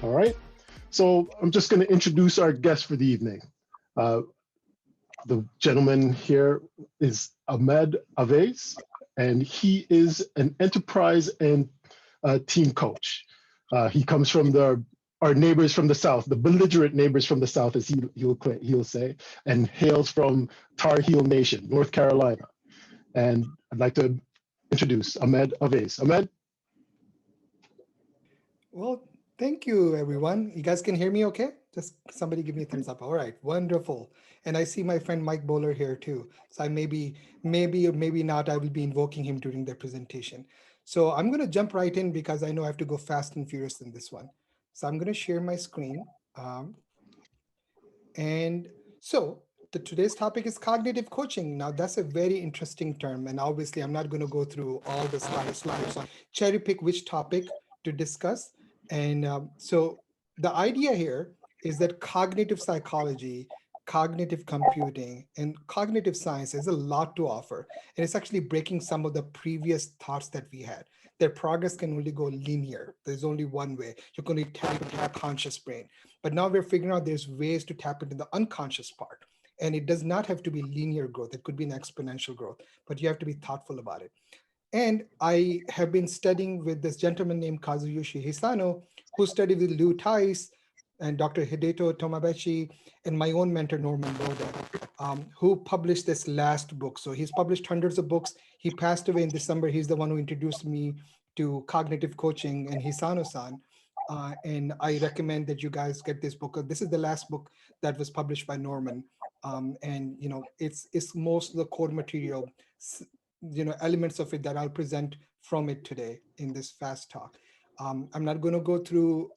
All right. So I'm just going to introduce our guest for the evening. The gentleman here is Ahmed Avais, and he is an enterprise and team coach. He comes from our neighbors from the south, the belligerent neighbors from the south, as he'll say, and hails from Tar Heel Nation, North Carolina. And I'd like to introduce Ahmed Avais. Ahmed? Well, thank you, everyone. You guys can hear me okay? Just somebody give me a thumbs up. All right, wonderful. And I see my friend Mike Bowler here too. So I maybe or maybe not, I will be invoking him during the presentation. So I'm going to jump right in because I know I have to go fast and furious in this one. So I'm going to share my screen. And so today's topic is cognitive coaching. Now that's a very interesting term. And obviously I'm not going to go through all the slides. So cherry pick which topic to discuss. And so the idea here is that cognitive psychology, cognitive computing, and cognitive science has a lot to offer. And it's actually breaking some of the previous thoughts that we had. Their progress can only go linear. There's only one way. You can only tap into the conscious brain. But now we're figuring out there's ways to tap into the unconscious part. And it does not have to be linear growth. It could be an exponential growth, but you have to be thoughtful about it. And I have been studying with this gentleman named Kazuyoshi Hisano, who studied with Lou Tice and Dr. Hideto Tomabechi, and my own mentor, Norman Boda, who published this last book. So he's published hundreds of books. He passed away in December. He's the one who introduced me to cognitive coaching and Hisanosan. And I recommend that you guys get this book. This is the last book that was published by Norman. And you know, it's most of the core material, elements of it that I'll present from it today in this fast talk. I'm not going to go through,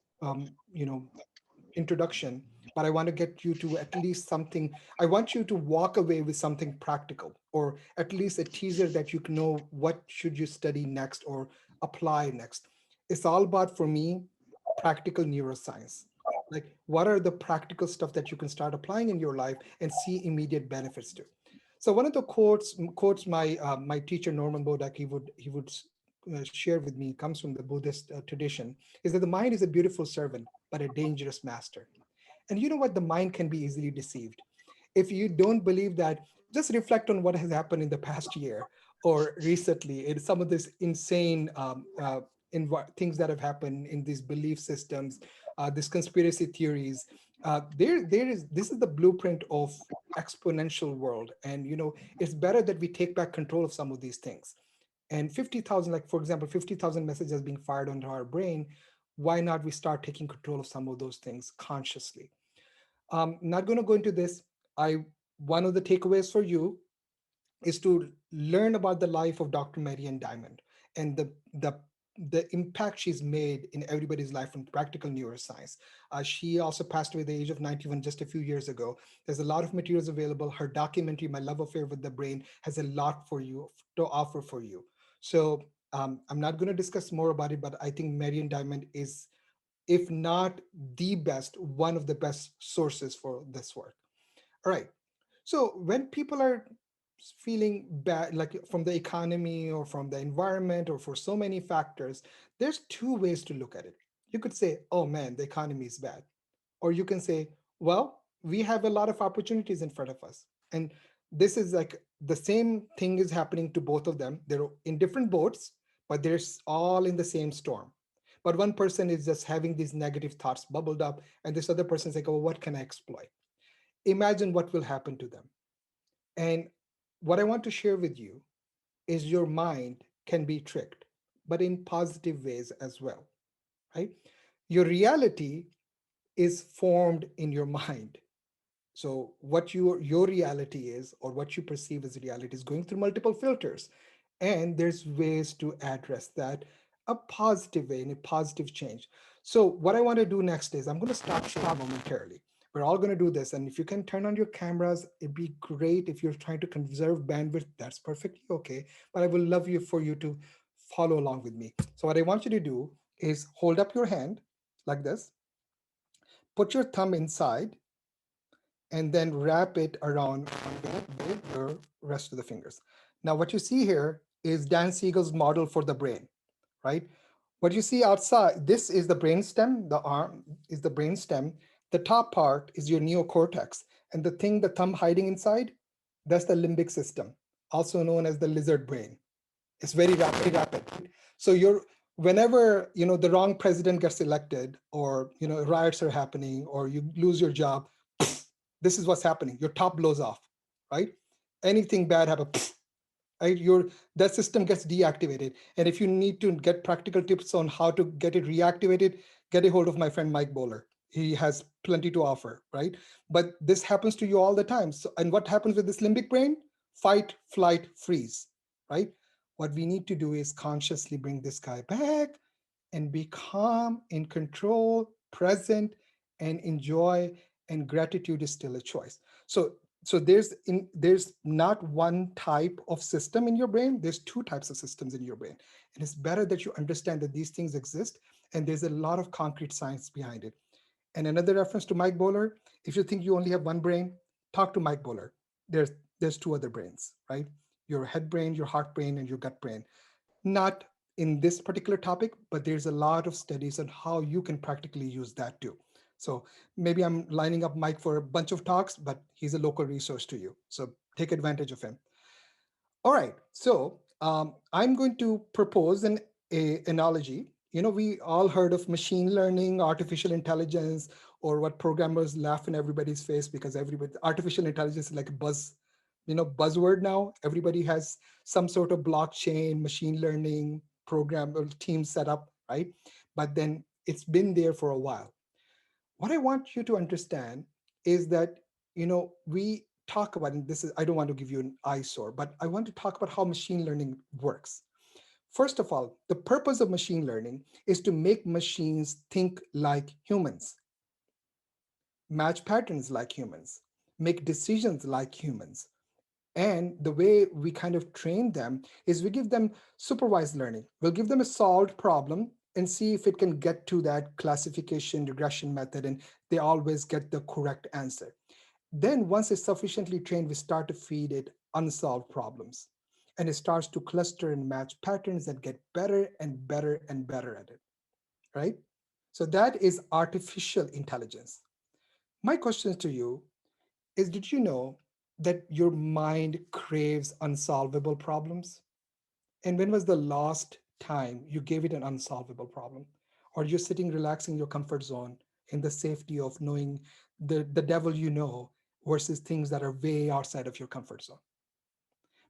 introduction, but I want to get you to at least something. I want you to walk away with something practical, or at least a teaser that you can know what should you study next or apply next. It's all about, for me, practical neuroscience. Like, what are the practical stuff that you can start applying in your life and see immediate benefits to? So one of the quotes my teacher Norman Bodak he would share with me, comes from the Buddhist tradition, is that the mind is a beautiful servant but a dangerous master. And you know what? The mind can be easily deceived. If you don't believe that, just reflect on what has happened in the past year or recently in some of this insane things that have happened in these belief systems, these conspiracy theories. This is the blueprint of exponential world. And it's better that we take back control of some of these things. And 50,000, like for example, 50,000 messages being fired onto our brain. Why not we start taking control of some of those things consciously? Not going to go into this. One of the takeaways for you is to learn about the life of Dr. Marian Diamond and the impact she's made in everybody's life in practical neuroscience. She also passed away at the age of 91 just a few years ago. There's a lot of materials available. Her documentary, My Love Affair with the Brain, has a lot for you to offer for you. So I'm not going to discuss more about it, but I think Marian Diamond is, if not the best, one of the best sources for this work. All right. So when people are feeling bad, like from the economy or from the environment or for so many factors, there's two ways to look at it. You could say, oh man, the economy is bad. Or you can say, well, we have a lot of opportunities in front of us. And this is like the same thing is happening to both of them. They're in different boats, but they're all in the same storm. But one person is just having these negative thoughts bubbled up, and this other person is like, oh, what can I exploit? Imagine what will happen to them. And what I want to share with you is your mind can be tricked, but in positive ways as well, right? Your reality is formed in your mind. So what your reality is, or what you perceive as reality, is going through multiple filters. And there's ways to address that a positive way and a positive change. So what I want to do next is I'm going to stop momentarily. We're all going to do this. And if you can turn on your cameras, it'd be great. If you're trying to conserve bandwidth, that's perfectly okay. But I will love you for you to follow along with me. So what I want you to do is hold up your hand like this, put your thumb inside, and then wrap it around with your rest of the fingers. Now, what you see here is Dan Siegel's model for the brain, right? What you see outside, this is the brain stem, the arm is the brain stem. The top part is your neocortex. And the thing, the thumb hiding inside, that's the limbic system, also known as the lizard brain. It's very rapid, rapid. So you're, whenever, the wrong president gets elected, or, riots are happening, or you lose your job, this is what's happening. Your top blows off, right? Anything bad happens, right? That system gets deactivated. And if you need to get practical tips on how to get it reactivated, get a hold of my friend Mike Bowler. He has plenty to offer, right? But this happens to you all the time. So, and what happens with this limbic brain? Fight, flight, freeze, right? What we need to do is consciously bring this guy back and be calm, in control, present, and enjoy. And gratitude is still a choice. So there's not one type of system in your brain. There's two types of systems in your brain. And it's better that you understand that these things exist, and there's a lot of concrete science behind it. And another reference to Mike Bowler, if you think you only have one brain, talk to Mike Bowler. There's two other brains, right? Your head brain, your heart brain, and your gut brain. Not in this particular topic, but there's a lot of studies on how you can practically use that too. So maybe I'm lining up Mike for a bunch of talks, but he's a local resource to you. So take advantage of him. All right, so I'm going to propose an analogy. We all heard of machine learning, artificial intelligence, or what programmers laugh in everybody's face because artificial intelligence is like a buzzword now. Everybody has some sort of blockchain, machine learning program or team set up, right? But then it's been there for a while. What I want you to understand is that, we talk about, and this is, I don't want to give you an eyesore, but I want to talk about how machine learning works. First of all, the purpose of machine learning is to make machines think like humans, match patterns like humans, make decisions like humans. And the way we kind of train them is we give them supervised learning. We'll give them a solved problem and see if it can get to that classification regression method, and they always get the correct answer. Then once it's sufficiently trained, we start to feed it unsolved problems. And it starts to cluster and match patterns that get better and better and better at it, right? So that is artificial intelligence. My question to you is, did you know that your mind craves unsolvable problems? And when was the last time you gave it an unsolvable problem? Or you're sitting relaxing in your comfort zone in the safety of knowing the devil you know versus things that are way outside of your comfort zone?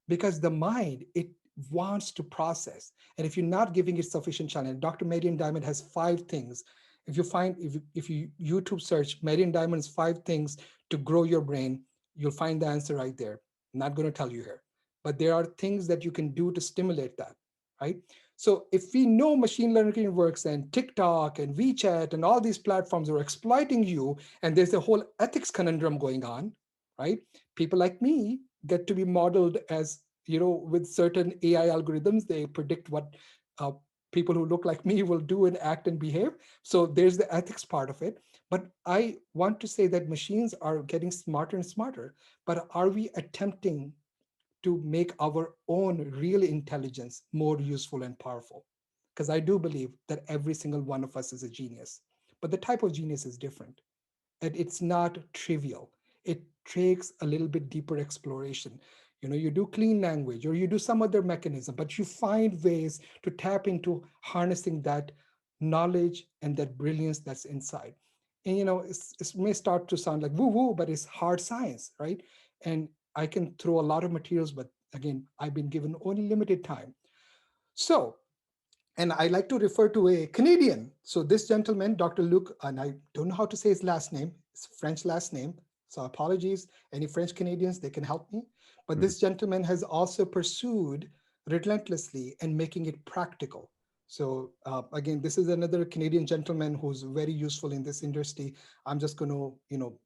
Because the mind, it wants to process. And if you're not giving it sufficient challenge, Dr. Marian Diamond has 5 things. If you YouTube search Marian Diamond's 5 things to grow your brain, you'll find the answer right there. I'm not going to tell you here, but there are things that you can do to stimulate that, right? So if we know machine learning works, and TikTok and WeChat and all these platforms are exploiting you, and there's a whole ethics conundrum going on, right? People like me get to be modeled as, with certain AI algorithms. They predict what uh, people who look like me will do and act and behave. So there's the ethics part of it. But I want to say that machines are getting smarter and smarter, but are we attempting to make our own real intelligence more useful and powerful? Because I do believe that every single one of us is a genius, but the type of genius is different. And it's not trivial. It takes a little bit deeper exploration. You do clean language or you do some other mechanism, but you find ways to tap into harnessing that knowledge and that brilliance that's inside. And it may start to sound like woo woo, but it's hard science, right? And I can throw a lot of materials, but again, I've been given only limited time. So, and I like to refer to a Canadian. So this gentleman, Dr. Luc, and I don't know how to say his last name. It's a French last name. So apologies, any French Canadians, they can help me. But this gentleman has also pursued relentlessly and making it practical. So again, this is another Canadian gentleman who's very useful in this industry. I'm just going to,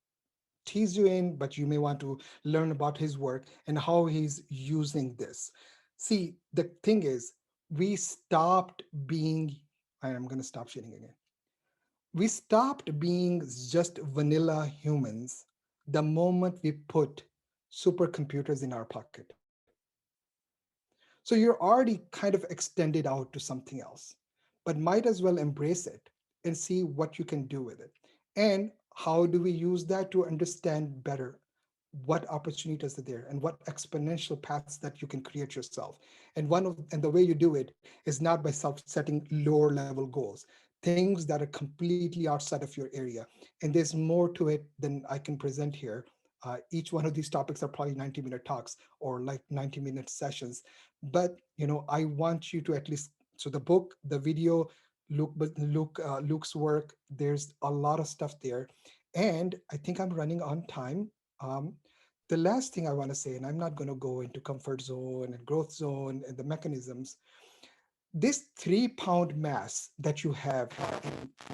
tease you in, but you may want to learn about his work and how he's using this. See, the thing is, we stopped being, I'm going to stop sharing again. We stopped being just vanilla humans the moment we put supercomputers in our pocket. So you're already kind of extended out to something else, but might as well embrace it and see what you can do with it. And how do we use that to understand better what opportunities are there and what exponential paths that you can create yourself. And the way you do it is not by self setting lower level goals, things that are completely outside of your area. And there's more to it than I can present here. Each one of these topics are probably 90-minute talks or like 90-minute sessions. But I want you to at least, so the book, the video, Luke's work, there's a lot of stuff there. And I think I'm running on time. um, the last thing I want to say, and I'm not going to go into comfort zone and growth zone and the mechanisms, this 3 pound mass that you have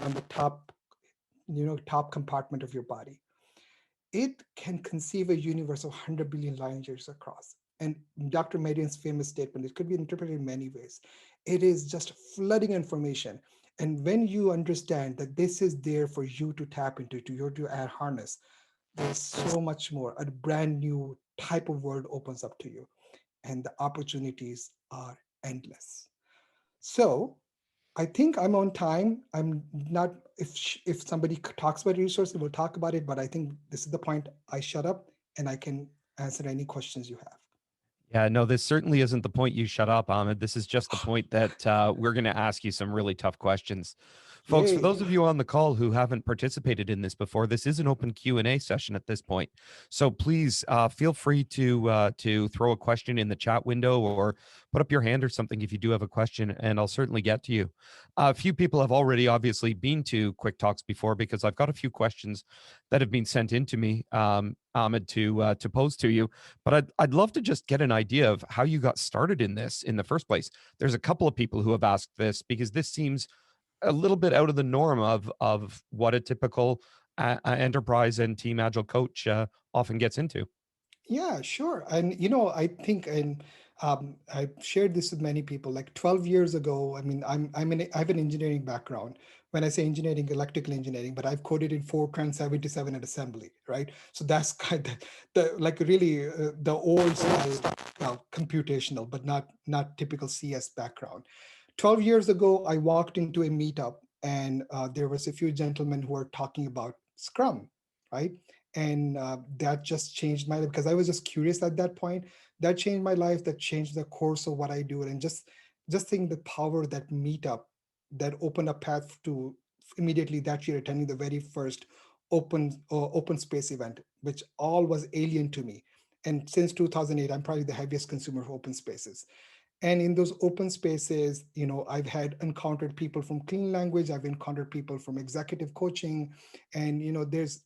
on the top, top compartment of your body, it can conceive a universe of 100 billion light years across. And Dr. Marian's famous statement, it could be interpreted in many ways. It is just flooding information. And when you understand that this is there for you to tap into, to add harness, there's so much more. A brand new type of world opens up to you, and the opportunities are endless. So I think I'm on time. I'm not. If somebody talks about resources, we'll talk about it. But I think this is the point. I shut up and I can answer any questions you have. Yeah, no, this certainly isn't the point you shut up, Ahmed. This is just the point that we're going to ask you some really tough questions. Folks, for Yay! those of you on the call who haven't participated in this before, this is an open Q&A session at this point. So please feel free to throw a question in the chat window or put up your hand or something if you do have a question, and I'll certainly get to you. A few people have already obviously been to Quick Talks before because I've got a few questions that have been sent in to me, Ahmed, to pose to you. But I'd love to just get an idea of how you got started in this in the first place. There's a couple of people who have asked this because this seems a little bit out of the norm of what a typical enterprise and team agile coach often gets into. Yeah, sure. And I think, and I've shared this with many people. Like 12 years ago, I mean, I have an engineering background. When I say engineering, electrical engineering, but I've coded in Fortran 77 at assembly, right? So that's kind of the like really the old style computational, but not typical CS background. 12 years ago, I walked into a meetup, and there was a few gentlemen who were talking about Scrum, right? And that just changed my life because I was just curious at that point. That changed my life. That changed the course of what I do, and just think the power of that meetup that opened a path to immediately that year attending the very first open space event, which all was alien to me. And since 2008, I'm probably the heaviest consumer of open spaces. And in those open spaces, I've had encountered people from clean language, I've encountered people from executive coaching. And there's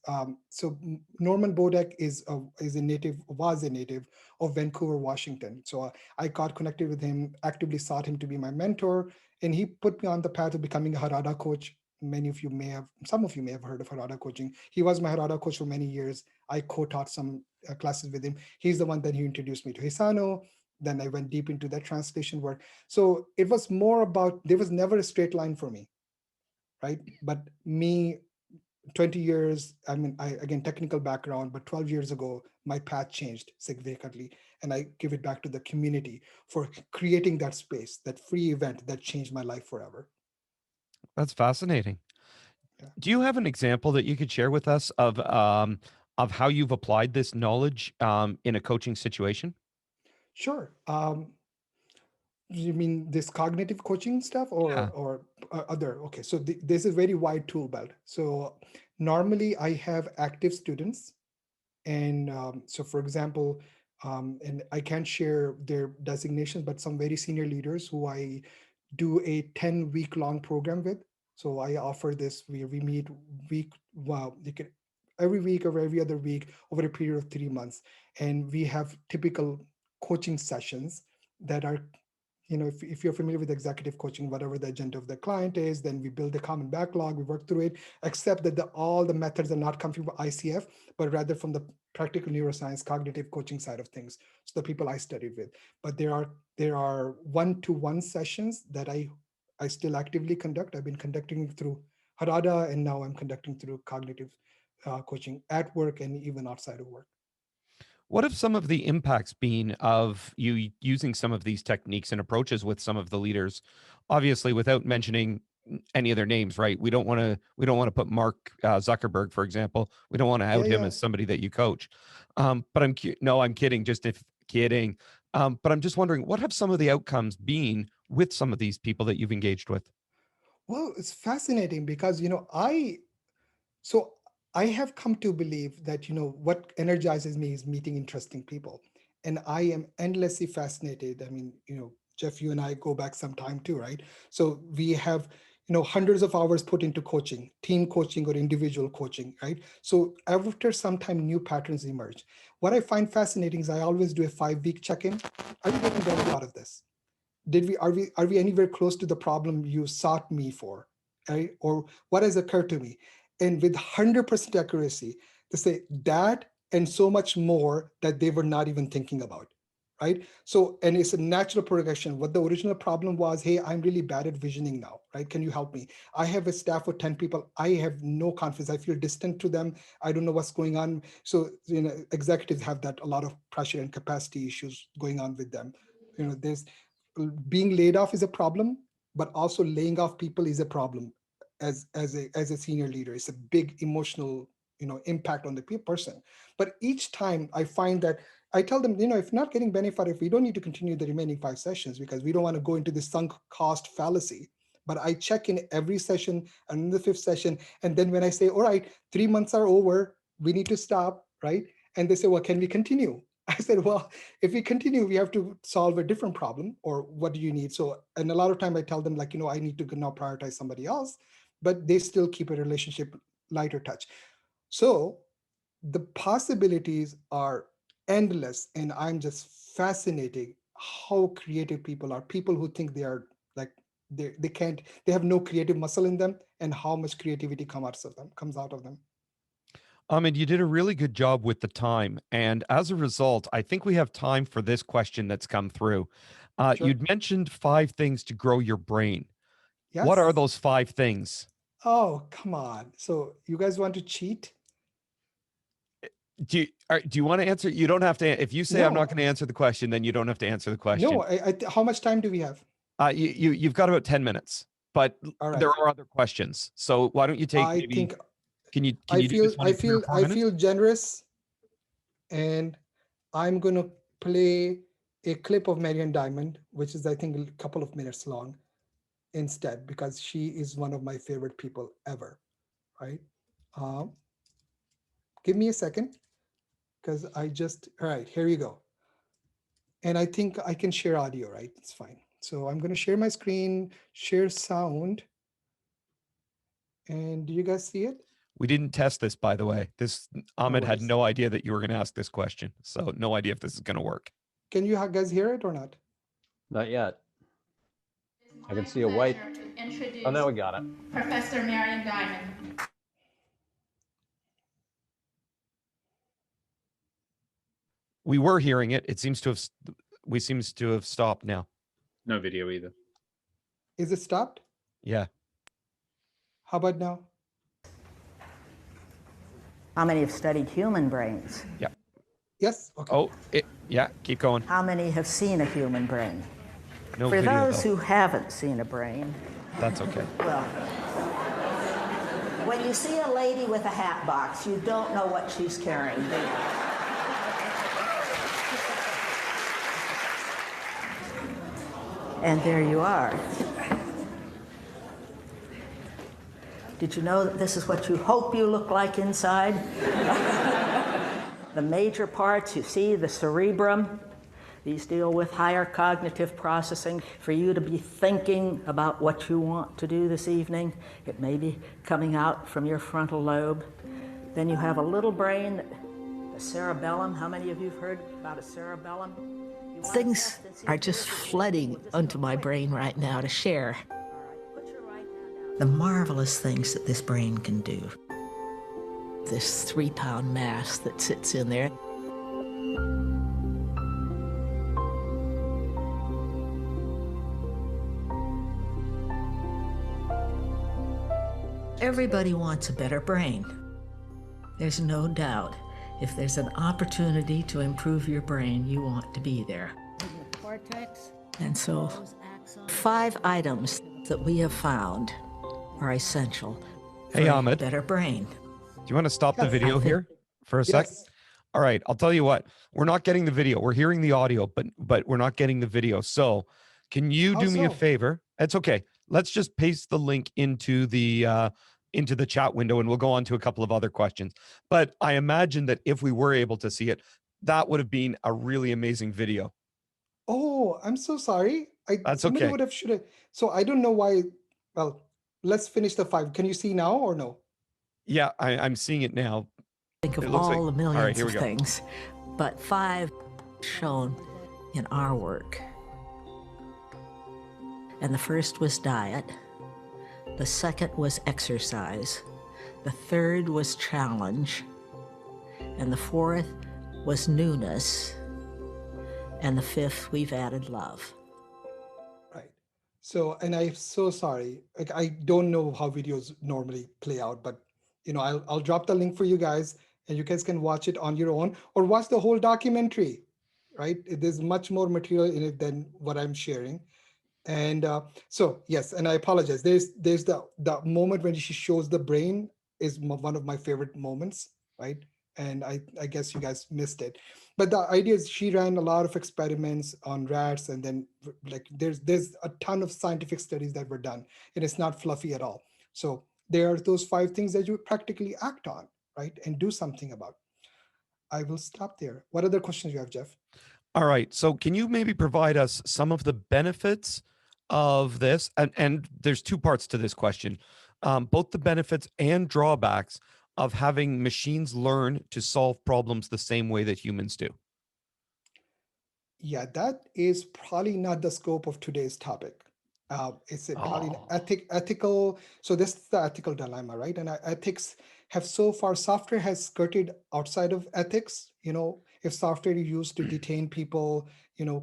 so Norman Bodek is a native, was a native of Vancouver, Washington. So I got connected with him, actively sought him to be my mentor, and he put me on the path of becoming a Harada coach. Some of you may have heard of Harada coaching. He was my Harada coach for many years. I co-taught some classes with him. He's the one that he introduced me to Hisano. Then I went deep into that translation work. So it was more about, there was never a straight line for me, right? But me, 20 years, I mean, again, technical background, but 12 years ago, my path changed significantly. And I give it back to the community for creating that space, that free event that changed my life forever. That's fascinating. Yeah. Do you have an example that you could share with us of how you've applied this knowledge in a coaching situation? Sure. You mean this cognitive coaching stuff or Yeah. other? Okay, so there's a very wide tool belt. So normally I have active students, and so for example, and I can't share their designations, but some very senior leaders who I do a 10-week long program with. So I offer this. We meet week. Wow, you can every week or every other week over a period of 3 months, and we have typical coaching sessions that are, if you're familiar with executive coaching, whatever the agenda of the client is, then we build a common backlog, we work through it, except that all the methods are not coming from ICF, but rather from the practical neuroscience, cognitive coaching side of things. So the people I studied with. But there are one-to-one sessions that I still actively conduct. I've been conducting through Harada, and now I'm conducting through cognitive coaching at work and even outside of work. What have some of the impacts been of you using some of these techniques and approaches with some of the leaders? Obviously, without mentioning any of their names, right? We don't want to put Mark Zuckerberg, for example. We don't want to out him as somebody that you coach. But I'm kidding. Just if kidding. But I'm just wondering, what have some of the outcomes been with some of these people that you've engaged with? Well, it's fascinating because, so I have come to believe that, what energizes me is meeting interesting people. And I am endlessly fascinated. I mean, Jeff, you and I go back some time too, right? So we have, hundreds of hours put into coaching, team coaching or individual coaching, right? So after some time, new patterns emerge. What I find fascinating is I always do a 5-week check-in. Are we getting value out of this? Are we anywhere close to the problem you sought me for, right? Or what has occurred to me? And with 100% accuracy, they say that and so much more that they were not even thinking about, right? So, and it's a natural progression. What the original problem was, hey, I'm really bad at visioning now, right? Can you help me? I have a staff of 10 people. I have no confidence. I feel distant to them. I don't know what's going on. So, executives have that, a lot of pressure and capacity issues going on with them. There's being laid off is a problem, but also laying off people is a problem as a senior leader. It's a big emotional impact on the person. But each time I find that I tell them, if not getting benefit, if we don't need to continue the remaining 5 sessions because we don't want to go into the sunk cost fallacy. But I check in every session and in the 5th session. And then when I say, all right, 3 months are over, we need to stop, right? And they say, well, can we continue? I said, well, if we continue, we have to solve a different problem, or what do you need? So, and a lot of time I tell them like, I need to now prioritize somebody else, but they still keep a relationship lighter touch. So the possibilities are endless. And I'm just fascinated how creative people are. People who think they are like, they have no creative muscle in them, and how much creativity comes out of them. Ahmed, you did a really good job with the time. And as a result, I think we have time for this question that's come through. Sure. You'd mentioned 5 things to grow your brain. Yes. What are those 5 things? Oh, come on. So you guys want to cheat? Do you want to answer? You don't have to. If you say No. I'm not going to answer the question, then you don't have to answer the question. No. How much time do we have? You've got about 10 minutes, but right. There are other questions. So why don't you take Can you do this one in 3 or 4 minutes? I feel generous, and I'm going to play a clip of Marian Diamond, which is, I think, a couple of minutes long instead, because she is one of my favorite people ever, right? Give me a second, because all right, here you go. And I think I can share audio, right? It's fine. So I'm going to share my screen, share sound. And do you guys see it? We didn't test this, by the way. Ahmed had no idea that you were going to ask this question. So no idea if this is going to work. Can you guys hear it or not? Not yet. I can see a white. Oh, now we got it. Professor Marian Diamond. We were hearing it. It seems to have stopped now. No video either. Is it stopped? Yeah. How about now? How many have studied human brains? Yeah. Yes. Okay. Oh, yeah. Keep going. How many have seen a human brain? No For video, those though. who haven't seen a brain, That's okay. well, when you see a lady with a hat box, you don't know what she's carrying, do you? And there you are. Did you know that this is what you hope you look like inside? The major parts, you see, the cerebrum, these deal with higher cognitive processing. For you to be thinking about what you want to do this evening, it may be coming out from your frontal lobe. Then you have a little brain, the cerebellum. How many of you have heard about a cerebellum? Things are just flooding onto my brain right now to share. The marvelous things that this brain can do. This 3-pound mass that sits in there. Everybody wants a better brain. There's no doubt. If there's an opportunity to improve your brain, you want to be there. And so 5 items that we have found are essential for Hey, a Ahmed, do better brain. you want to stop the Yes. video here for a sec? Yes. All right, I'll tell you what, we're not getting the video. We're hearing the audio, but we're not getting the video. So can you How do me a so? favor? It's okay. Let's just paste the link into the chat window and we'll go on to a couple of other questions. But I imagine that if we were able to see it, that would have been a really amazing video. Oh, I'm so sorry. That's Somebody okay. would have should have. So I don't know why. Well, let's finish the 5. Can you see now or no? Yeah, I'm seeing it now. Think It of looks all like- the all right, millions here of we go. things, but 5 shown in our work. And the first was diet. The second was exercise. The third was challenge. And the fourth was newness. And the fifth, we've added love. Right. So, and I'm so sorry. Like, I don't know how videos normally play out, but I'll drop the link for you guys, and you guys can watch it on your own or watch the whole documentary. Right? There's much more material in it than what I'm sharing. And so yes, and I apologize. There's the moment when she shows the brain is one of my favorite moments, right? And I guess you guys missed it. But the idea is she ran a lot of experiments on rats, and then like there's a ton of scientific studies that were done, and it's not fluffy at all. So there are those 5 things that you practically act on, right, and do something about. I will stop there. What other questions you have, Jeff? All right. So can you maybe provide us some of the benefits of this? And there's 2 parts to this question, both the benefits and drawbacks of having machines learn to solve problems the same way that humans do. Yeah, that is probably not the scope of today's topic. It's probably ethical. So this is the ethical dilemma, right? And ethics have so far, software has skirted outside of ethics. If software is used to detain people,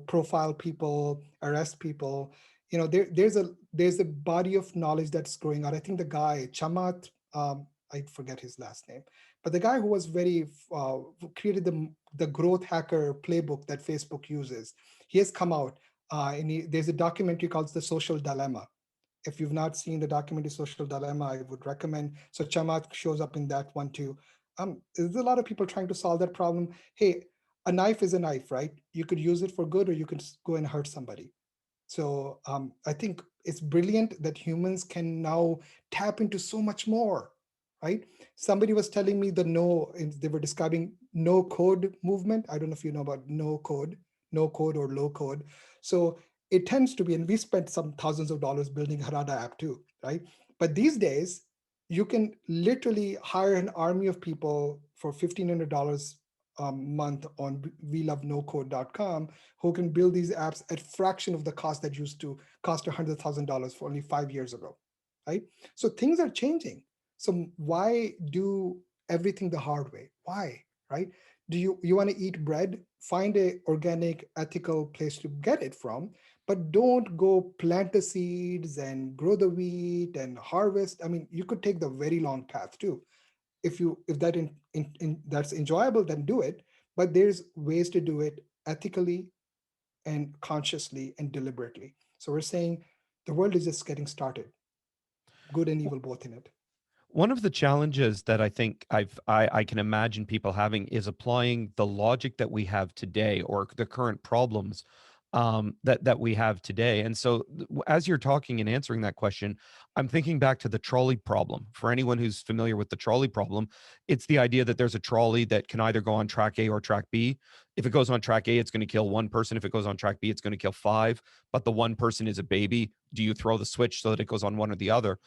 profile people, arrest people, there's a body of knowledge that's growing out. I think the guy, Chamath, I forget his last name, but the guy who was who created the growth hacker playbook that Facebook uses, he has come out and there's a documentary called The Social Dilemma. If you've not seen the documentary Social Dilemma, I would recommend. So Chamath shows up in that one too. There's a lot of people trying to solve that problem. Hey, a knife is a knife, right? You could use it for good, or you could go and hurt somebody. So I think it's brilliant that humans can now tap into so much more, right? Somebody was telling me they were describing no code movement. I don't know if you know about no code or low code. So it tends to be, and we spent some thousands of dollars building Harada app too, right? But these days, you can literally hire an army of people for $1,500 a month on welovenocode.com who can build these apps at fraction of the cost that used to cost $100,000 for only 5 years ago, right? So things are changing. So why do everything the hard way? Why, right? Do you want to eat bread? Find a organic, ethical place to get it from, but don't go plant the seeds and grow the wheat and harvest. I mean, you could take the very long path too. If that's enjoyable, then do it. But there's ways to do it ethically and consciously and deliberately. So we're saying the world is just getting started, good and evil both in it. One of the challenges that I think I can imagine people having is applying the logic that we have today, or the current problems that we have today. And so as you're talking and answering that question, I'm thinking back to the trolley problem. For anyone who's familiar with the trolley problem, it's the idea that there's a trolley that can either go on track A or track B. If it goes on track A, it's going to kill 1 person. If it goes on track B, it's going to kill 5. But the 1 person is a baby. Do you throw the switch so that it goes on one or the other?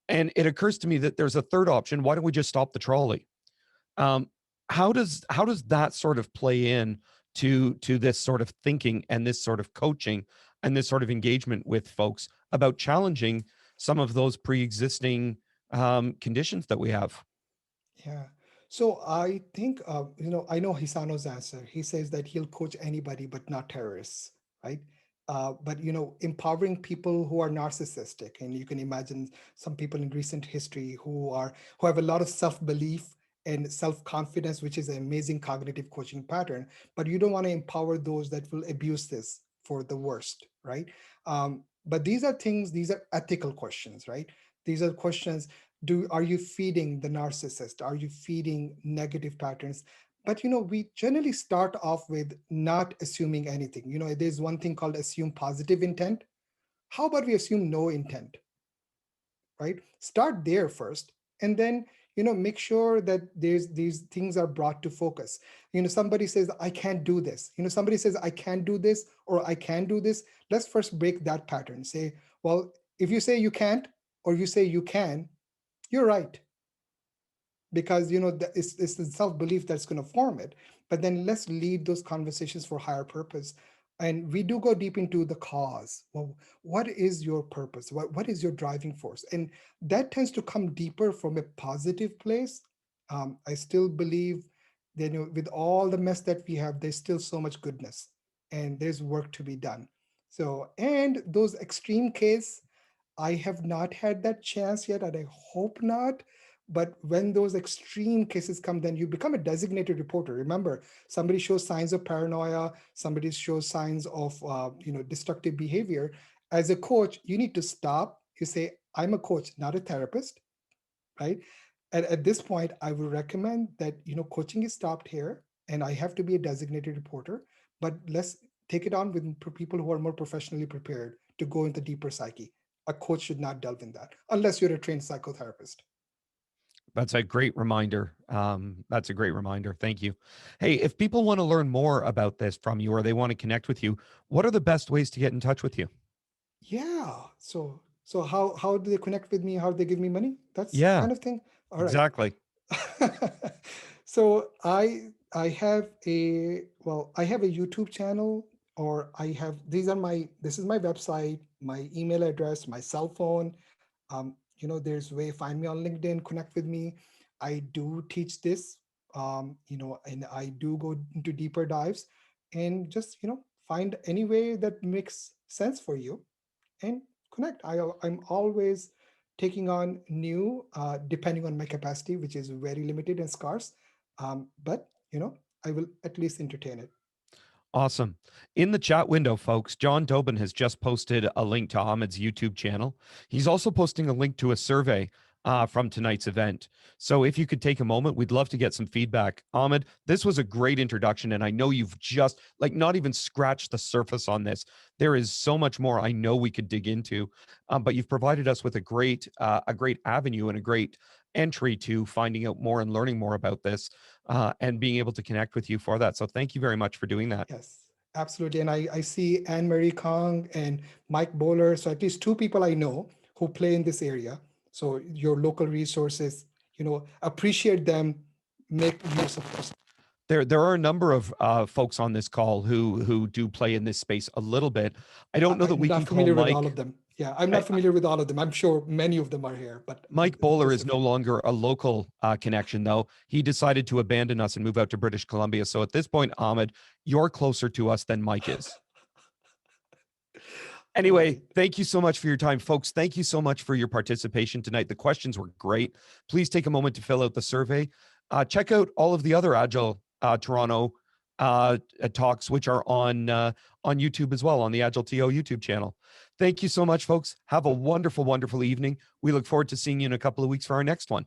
And it occurs to me that there's a third option. Why don't we just stop the trolley? How does that sort of play in to this sort of thinking and this sort of coaching and this sort of engagement with folks about challenging some of those pre-existing conditions that we have? Yeah. So I think, I know Hisano's answer. He says that he'll coach anybody, but not terrorists, right? But, empowering people who are narcissistic. And you can imagine some people in recent history who have a lot of self-belief and self-confidence, which is an amazing cognitive coaching pattern, but you don't want to empower those that will abuse this for the worst, right? But these are things, these are ethical questions, right? These are questions, are you feeding the narcissist? Are you feeding negative patterns? But we generally start off with not assuming anything. There's one thing called assume positive intent. How about we assume no intent, right? Start there first, and then make sure that these things are brought to focus. Somebody says, I can't do this. Somebody says, I can't do this, or I can do this. Let's first break that pattern. Say, well, if you say you can't, or you say you can, you're right. Because it's the self-belief that's going to form it. But then let's lead those conversations for higher purpose. And we do go deep into the cause. Well, what is your purpose? What is your driving force? And that tends to come deeper from a positive place. I still believe that with all the mess that we have, there's still so much goodness, and there's work to be done. So, and those extreme cases, I have not had that chance yet, and I hope not. But when those extreme cases come, then you become a designated reporter. Remember, somebody shows signs of paranoia, somebody shows signs of destructive behavior. As a coach, you need to stop. You say, I'm a coach, not a therapist, right? And at this point, I would recommend that coaching is stopped here, and I have to be a designated reporter. But let's take it on with people who are more professionally prepared to go into deeper psyche. A coach should not delve in that unless you're a trained psychotherapist. That's a great reminder. That's a great reminder. Thank you. Hey, if people want to learn more about this from you, or they want to connect with you, what are the best ways to get in touch with you? Yeah. So how do they connect with me? How do they give me money? That's kind of thing. All right. Exactly. So I have a YouTube channel, or this is my website, my email address, my cell phone. There's a way, find me on LinkedIn, connect with me. I do teach this, and I do go into deeper dives, and just, find any way that makes sense for you and connect. I'm always taking on new, depending on my capacity, which is very limited and scarce. But, I will at least entertain it. Awesome. In the chat window, folks, John Dobin has just posted a link to Ahmed's YouTube channel. He's also posting a link to a survey from tonight's event. So if you could take a moment, we'd love to get some feedback. Ahmed, this was a great introduction, and I know you've just not even scratched the surface on this. There is so much more I know we could dig into, but you've provided us with a great avenue and a great entry to finding out more and learning more about this, and being able to connect with you for that. So thank you very much for doing that. Yes, absolutely. And I see Anne-Marie Kong and Mike Bowler. So at least two people I know who play in this area. So your local resources, appreciate them, make use of this. There are a number of folks on this call who do play in this space a little bit. I don't know that we can call Mike. I'm not familiar with all of them. Yeah, I'm not familiar with all of them. I'm sure many of them are here, but Mike Bowler is no longer a local connection, though. He decided to abandon us and move out to British Columbia. So at this point, Ahmed, you're closer to us than Mike is. Anyway, thank you so much for your time, folks. Thank you so much for your participation tonight. The questions were great. Please take a moment to fill out the survey. Check out all of the other Agile Toronto talks, which are on YouTube as well, on the AgileTO YouTube channel. Thank you so much, folks. Have a wonderful, wonderful evening. We look forward to seeing you in a couple of weeks for our next one.